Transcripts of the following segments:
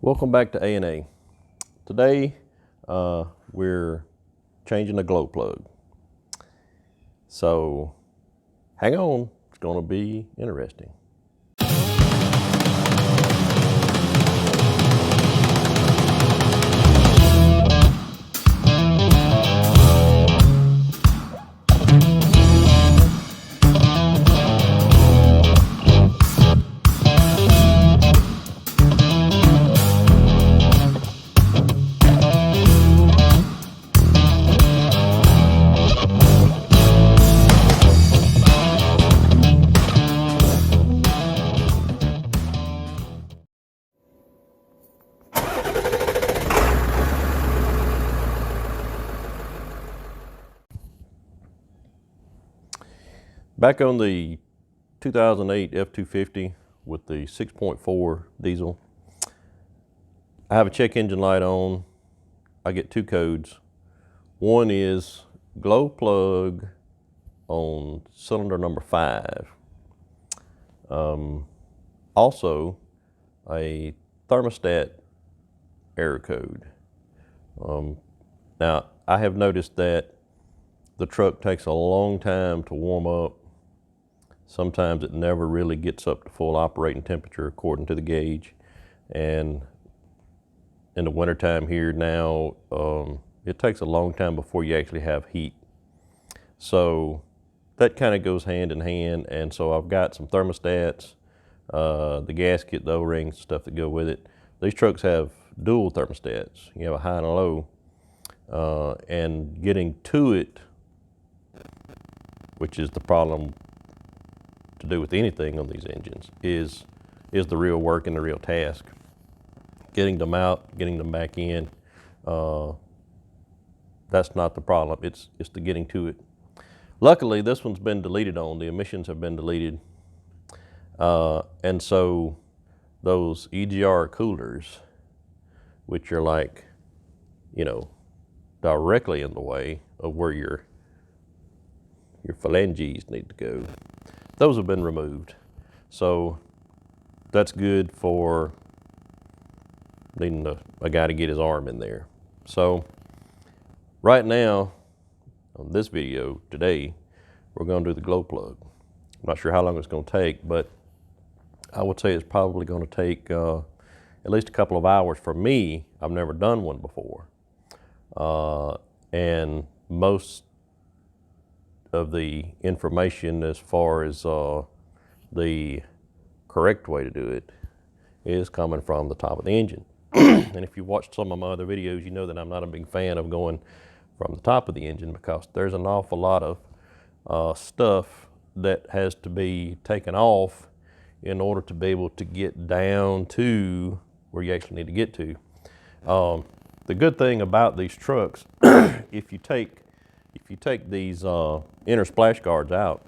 Welcome back to A&A. Today we're changing the glow plug. So hang on, it's going to be interesting. Back on the 2008 F250 with the 6.4 diesel, I have a check engine light on. I get two codes. One is glow plug on cylinder number 5. Also a thermostat error code. Now I have noticed that the truck takes a long time to warm up. Sometimes it never really gets up to full operating temperature according to the gauge. And in the wintertime here now, it takes a long time before you actually have heat. So that kind of goes hand in hand. And so I've got some thermostats, the gasket, the O-rings, stuff that go with it. These trucks have dual thermostats. You have a high and a low. And getting to it, which is the problem to do with anything on these engines, is the real work and the real task. Getting them out, getting them back in, that's not the problem. It's the getting to it. Luckily, this one's been deleted on. The emissions have been deleted. And so those EGR coolers, which are like, you know, directly in the way of where your phalanges need to go, those have been removed. So that's good for needing a guy to get his arm in there. So right now, on this video today, we're going to do the glow plug. I'm not sure how long it's going to take, but I would say it's probably going to take at least a couple of hours for me. I've never done one before. And most of the information as far as the correct way to do it is coming from the top of the engine. And if you watched some of my other videos, you know that I'm not a big fan of going from the top of the engine, because there's an awful lot of stuff that has to be taken off in order to be able to get down to where you actually need to get to. The good thing about these trucks, if you take these inner splash guards out,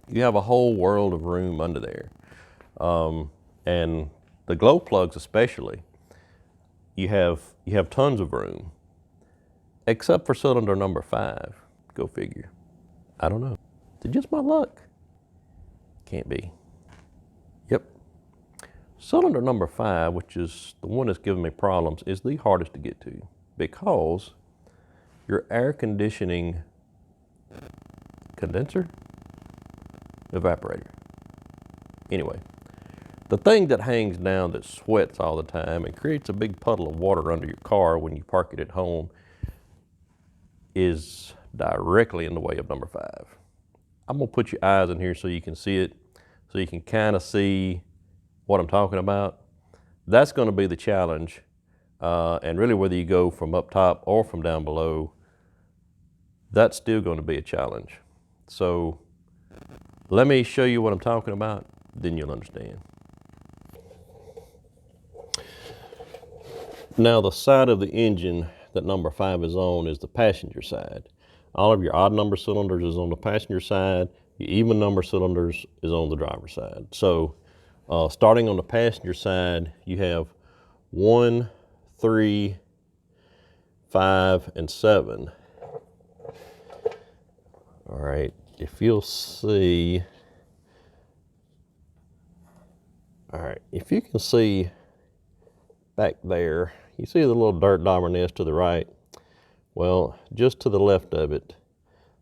you have a whole world of room under there. And the glow plugs especially, you have tons of room, except for cylinder number 5. Go figure. I don't know. Is it just my luck? Can't be. Yep. Cylinder number 5, which is the one that's giving me problems, is the hardest to get to, because your air conditioning condenser, evaporator. Anyway, the thing that hangs down that sweats all the time and creates a big puddle of water under your car when you park it at home is directly in the way of number 5. I'm gonna put your eyes in here so you can see it, so you can kind of see what I'm talking about. That's gonna be the challenge. And really, whether you go from up top or from down below, that's still going to be a challenge. So let me show you what I'm talking about, then you'll understand. Now, the side of the engine that number 5 is on is the passenger side. All of your odd number cylinders is on the passenger side. Your even number cylinders is on the driver's side. So starting on the passenger side, you have 1, 3, 5, and 7. All right, if you'll see, all right, if you can see back there. You see the little dirt dauber nest to the right? Well, just to the left of it,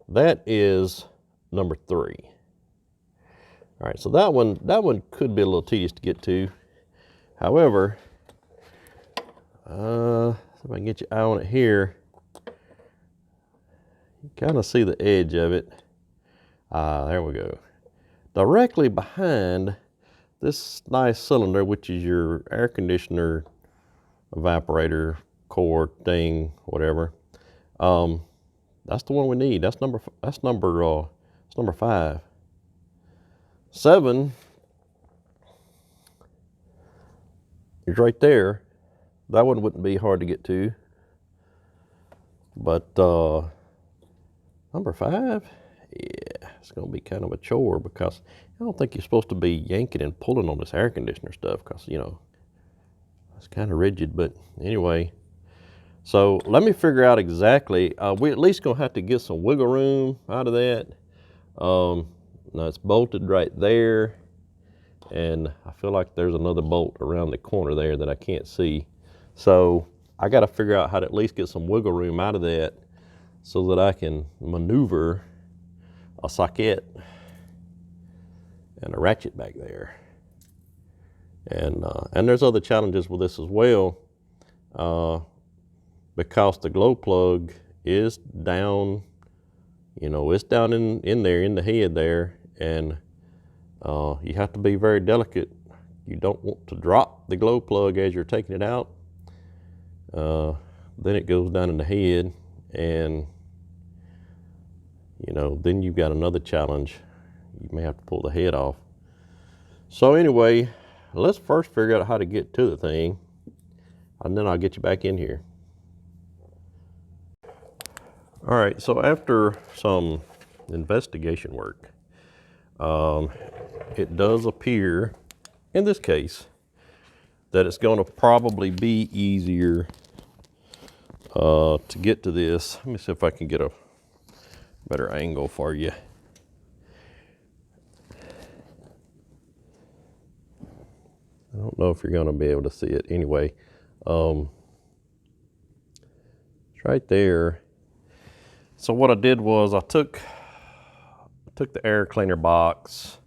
that is number 3. All right, so that one could be a little tedious to get to. However, if I can get your eye on it here, you kind of see the edge of it. There we go. Directly behind this nice cylinder, which is your air conditioner, evaporator, core thing, whatever. That's the one we need. That's number 5. 7 is right there. That one wouldn't be hard to get to. But number 5, yeah, it's gonna be kind of a chore because I don't think you're supposed to be yanking and pulling on this air conditioner stuff because, you know, it's kind of rigid. But anyway, so let me figure out exactly, we at least gonna have to get some wiggle room out of that. Now it's bolted right there, and I feel like there's another bolt around the corner there that I can't see. So I got to figure out how to at least get some wiggle room out of that so that I can maneuver a socket and a ratchet back there. And there's other challenges with this as well, because the glow plug is down, you know, it's down in there, in the head there, and you have to be very delicate. You don't want to drop the glow plug as you're taking it out. Then it goes down in the head, and you know, then you've got another challenge. You may have to pull the head off. So anyway, let's first figure out how to get to the thing, and then I'll get you back in here. All right, so after some investigation work, it does appear, in this case, that it's going to probably be easier to get to this. Let me see if I can get a better angle for you. I don't know if you're going to be able to see it. Anyway, it's right there. So what I did was I took the air cleaner box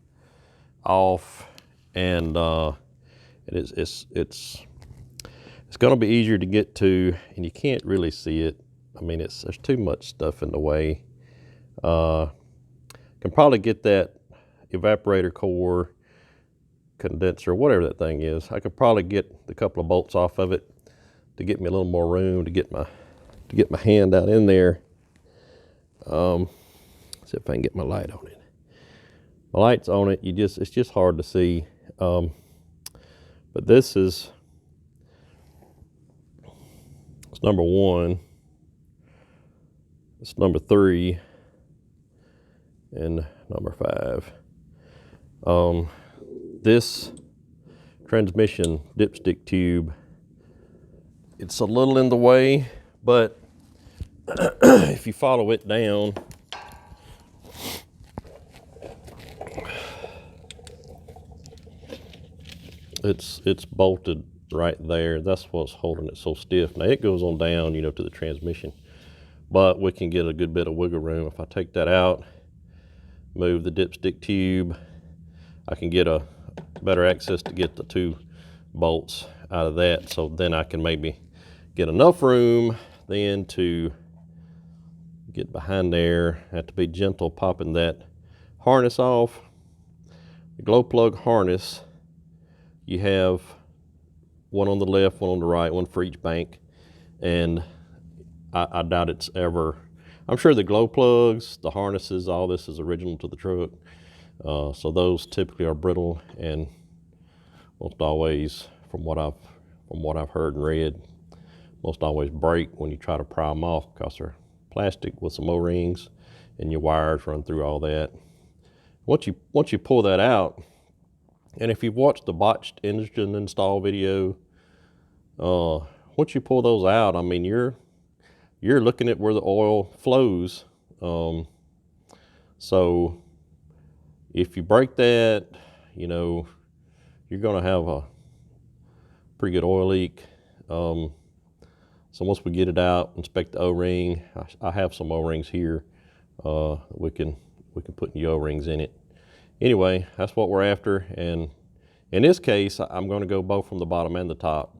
off, and it's going to be easier to get to, and you can't really see it. I mean, there's too much stuff in the way. Can probably get that evaporator core, condenser, whatever that thing is. I could probably get the couple of bolts off of it to get me a little more room to get my hand out in there. See if I can get my light on it. My light's on it. It's just hard to see. But this is, it's number 1. It's number 3, and number 5. This transmission dipstick tube, it's a little in the way, but if you follow it down, it's bolted right there. That's what's holding it so stiff. Now it goes on down, you know, to the transmission, but we can get a good bit of wiggle room. If I take that out, move the dipstick tube, I can get a better access to get the 2 bolts out of that. So then I can maybe get enough room then to get behind there. I have to be gentle popping that harness off. The glow plug harness, you have one on the left, one on the right, one for each bank. And I doubt it's ever, I'm sure the glow plugs, the harnesses, all this is original to the truck. So those typically are brittle and most always, from what I've heard and read, most always break when you try to pry them off because they're plastic with some O-rings, and your wires run through all that. Once you pull that out, and if you've watched the botched engine install video, once you pull those out, I mean, you're looking at where the oil flows. So if you break that, you know, you're going to have a pretty good oil leak. So once we get it out, inspect the O-ring. I have some O-rings here. We can put new O-rings in it. Anyway, that's what we're after. And in this case, I'm going to go both from the bottom and the top.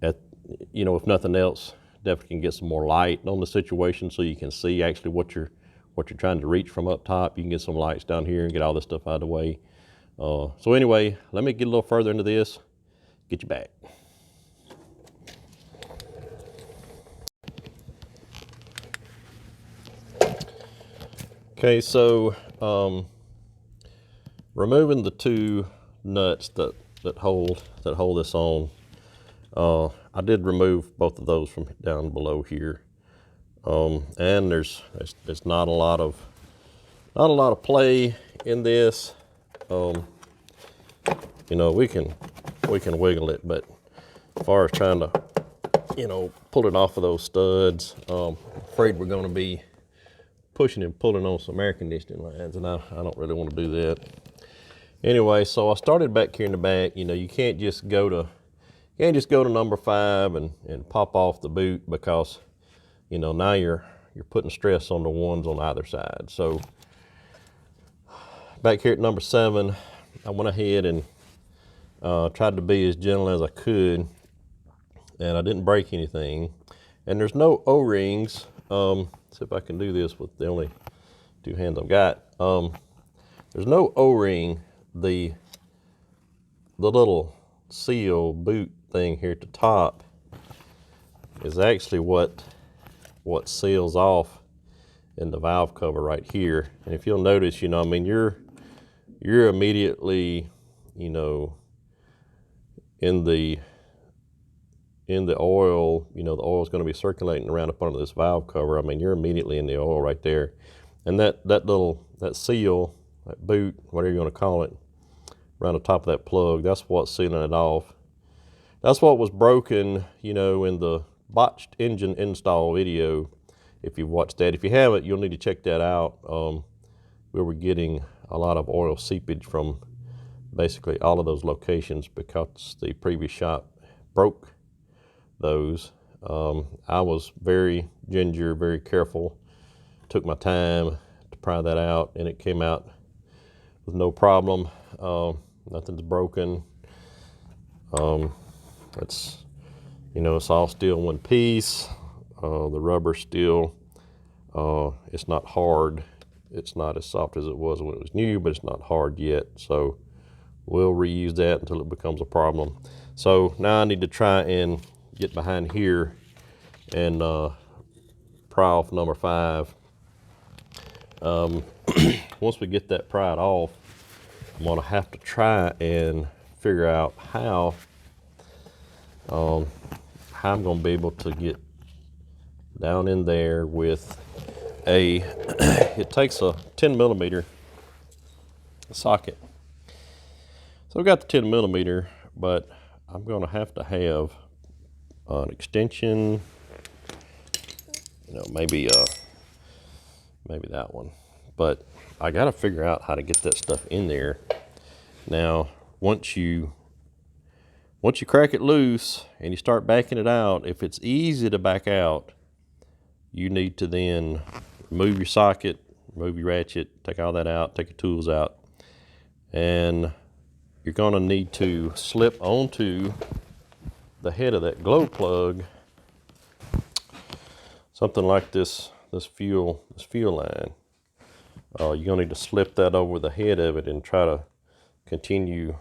If nothing else, definitely can get some more light on the situation so you can see actually what you're trying to reach from up top. You can get some lights down here and get all this stuff out of the way. So anyway, let me get a little further into this, get you back. Okay, so removing the two nuts that hold this on, I did remove both of those from down below here, and there's not a lot of play in this. We can wiggle it, but as far as trying to pull it off of those studs, I'm afraid we're going to be pushing and pulling on some air conditioning lines, and I don't really want to do that. Anyway, so I started back here in the back. You can't just go to number 5 and pop off the boot, because now you're putting stress on the ones on either side. So back here at number 7, I went ahead and tried to be as gentle as I could, and I didn't break anything. And there's no O-rings. See if I can do this with the only 2 hands I've got. There's no O-ring. The little seal boot thing here at the top is actually what seals off in the valve cover right here. And if you'll notice, you're immediately, in the oil, the oil is going to be circulating around up under this valve cover. You're immediately in the oil right there. And that seal, that boot, whatever you want to call it, around the top of that plug, that's what's sealing it off. That's what was broken, in the botched engine install video, if you've watched that. If you haven't, you'll need to check that out. We were getting a lot of oil seepage from basically all of those locations because the previous shop broke those. I was very ginger, very careful, took my time to pry that out, and it came out with no problem. Nothing's broken. It's all still one piece. The rubber still, it's not hard. It's not as soft as it was when it was new, but it's not hard yet. So we'll reuse that until it becomes a problem. So now I need to try and get behind here and pry off number 5. Once we get that pried off, I'm gonna have to try and figure out how I'm gonna be able to get down in there with it takes a 10mm socket. So I've got the 10mm, but I'm gonna have to have an extension, maybe that one. But I gotta figure out how to get that stuff in there. Now, once you crack it loose and you start backing it out, if it's easy to back out, you need to then remove your socket, remove your ratchet, take all that out, take your tools out, and you're gonna need to slip onto the head of that glow plug, something like this fuel line. You're gonna need to slip that over the head of it and try to continue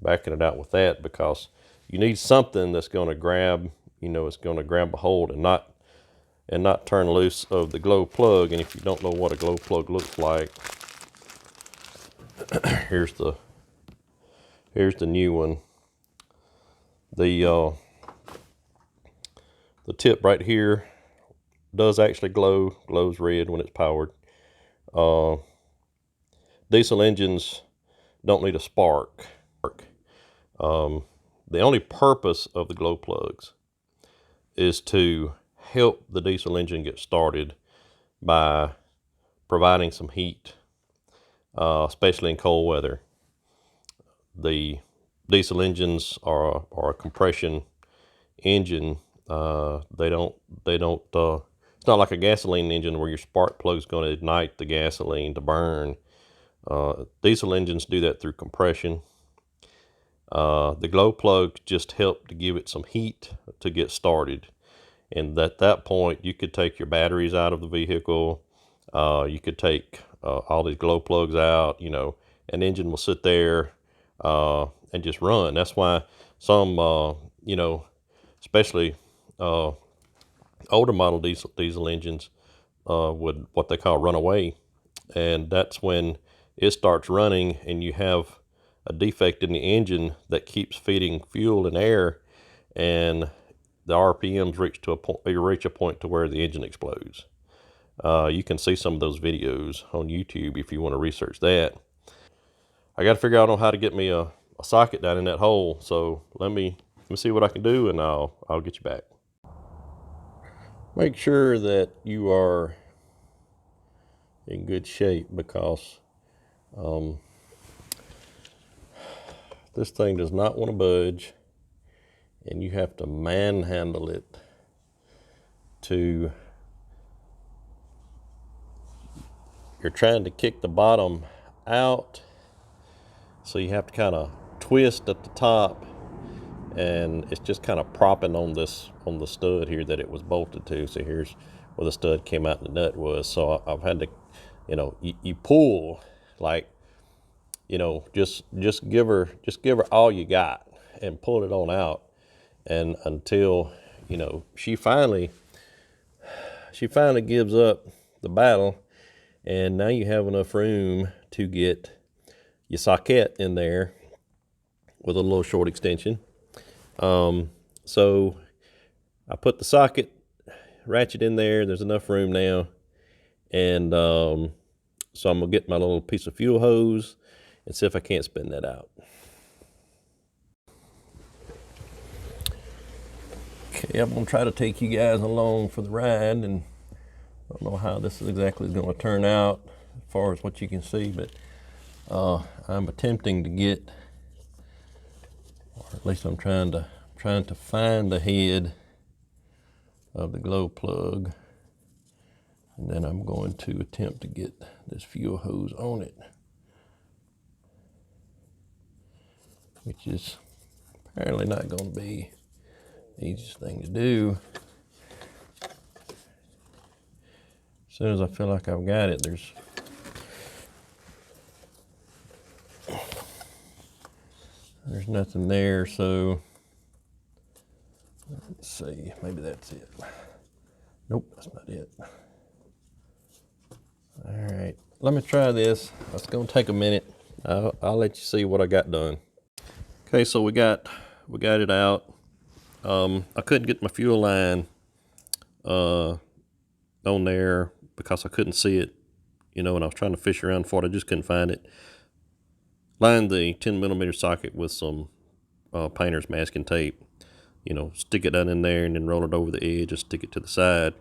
backing it out with that, because you need something that's gonna grab, it's gonna grab a hold and not turn loose of the glow plug. And if you don't know what a glow plug looks like, here's the new one. The tip right here does actually glows red when it's powered. Diesel engines don't need a spark. The only purpose of the glow plugs is to help the diesel engine get started by providing some heat, especially in cold weather. The diesel engines are a compression engine. They don't. It's not like a gasoline engine where your spark plug is going to ignite the gasoline to burn. Diesel engines do that through compression. The glow plugs just help to give it some heat to get started. And at that point, you could take your batteries out of the vehicle. You could take all these glow plugs out. An engine will sit there and just run. That's why some, especially older model diesel engines would what they call run away. And that's when it starts running and you have a defect in the engine that keeps feeding fuel and air, and the RPMs reach a point to where the engine explodes. You can see some of those videos on YouTube if you want to research that. I got to figure out on how to get me a socket down in that hole. So let me see what I can do, and I'll get you back. Make sure that you are in good shape, because this thing does not want to budge, and you have to manhandle it to. You're trying to kick the bottom out, so you have to kind of twist at the top, and it's just kind of propping on the stud here that it was bolted to. So here's where the stud came out and the nut was. So I've had to, you pull, like, just give her all you got and pull it on out, and until she finally gives up the battle. And now you have enough room to get your socket in there with a little short extension. So I put the socket ratchet in there. There's enough room now. And so I'm going to get my little piece of fuel hose and see if I can't spin that out. Okay, I'm going to try to take you guys along for the ride, and I don't know how this is exactly going to turn out as far as what you can see, but I'm attempting to get, or at least I'm trying to find the head of the glow plug, and then I'm going to attempt to get this fuel hose on it, which is apparently not going to be the easiest thing to do. As soon as I feel like I've got it, there's nothing there, so let's see, maybe that's it. Nope, that's not it. All right, let me try this. It's gonna take a minute. I'll let you see what I got done. Okay, so we got it out. I couldn't get my fuel line on there because I couldn't see it, and I was trying to fish around for it. I just couldn't find it. Line the 10mm socket with some painter's masking tape. Stick it down in there and then roll it over the edge and stick it to the side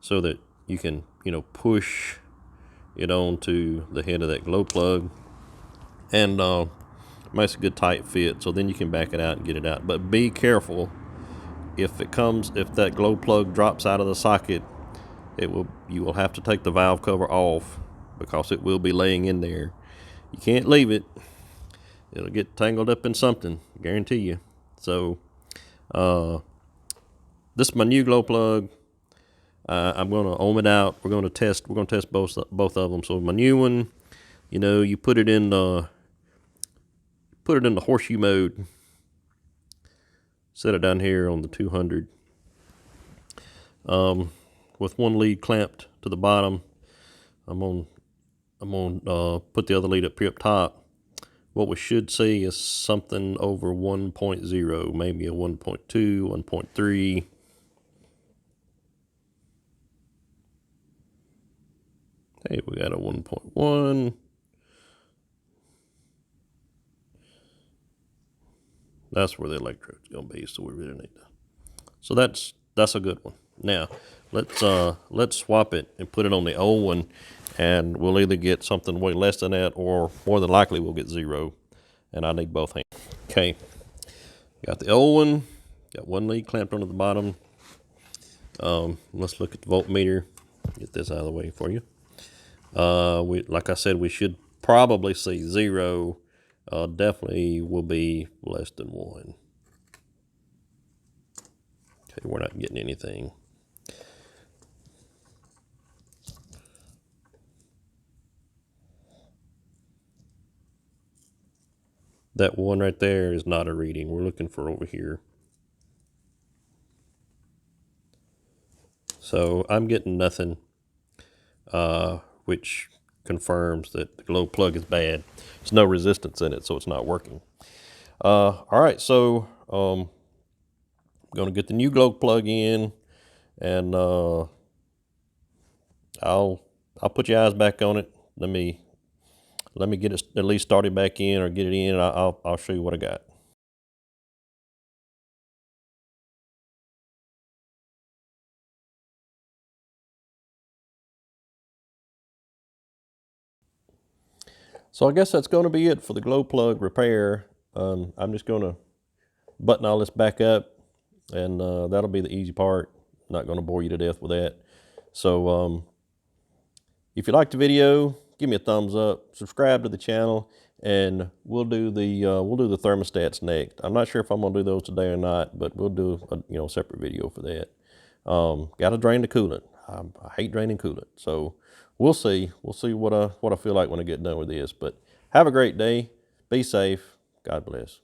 so that you can, push it onto the head of that glow plug, and makes a good tight fit. So then you can back it out and get it out. But be careful, if that glow plug drops out of the socket, you will have to take the valve cover off, because it will be laying in there. You can't leave it. It'll get tangled up in something, guarantee you. So this is my new glow plug. I'm going to ohm it out. We're going to test both of them. So my new one, you put it in the horseshoe mode. Set it down here on the 200. With one lead clamped to the bottom. I'm gonna put the other lead up here up top. What we should see is something over 1.0, maybe a 1.2, 1.3. Hey, we got a 1.1. That's where the electrode's gonna be, so we really need to. So that's a good one. Now let's swap it and put it on the old one, and we'll either get something way less than that, or more than likely we'll get 0. And I need both hands. Okay, got the old one, got one lead clamped onto the bottom. Let's look at the voltmeter, get this out of the way for you. Like I said, we should probably see 0. Definitely will be less than 1. Okay, we're not getting anything. That 1 right there is not a reading. We're looking for over here. So I'm getting nothing, which confirms that the glow plug is bad. There's no resistance in it, so it's not working. All right, so I'm gonna get the new glow plug in, and I'll put your eyes back on it. Let me get it at least started back in, or get it in, and I'll show you what I got. So I guess that's going to be it for the glow plug repair. I'm just going to button all this back up, and that'll be the easy part. Not going to bore you to death with that. So if you liked the video, give me a thumbs up, subscribe to the channel, and we'll do the thermostats next. I'm not sure if I'm going to do those today or not, but we'll do a separate video for that. Got to drain the coolant. I hate draining coolant, so we'll see. We'll see what I feel like when I get done with this. But have a great day. Be safe. God bless.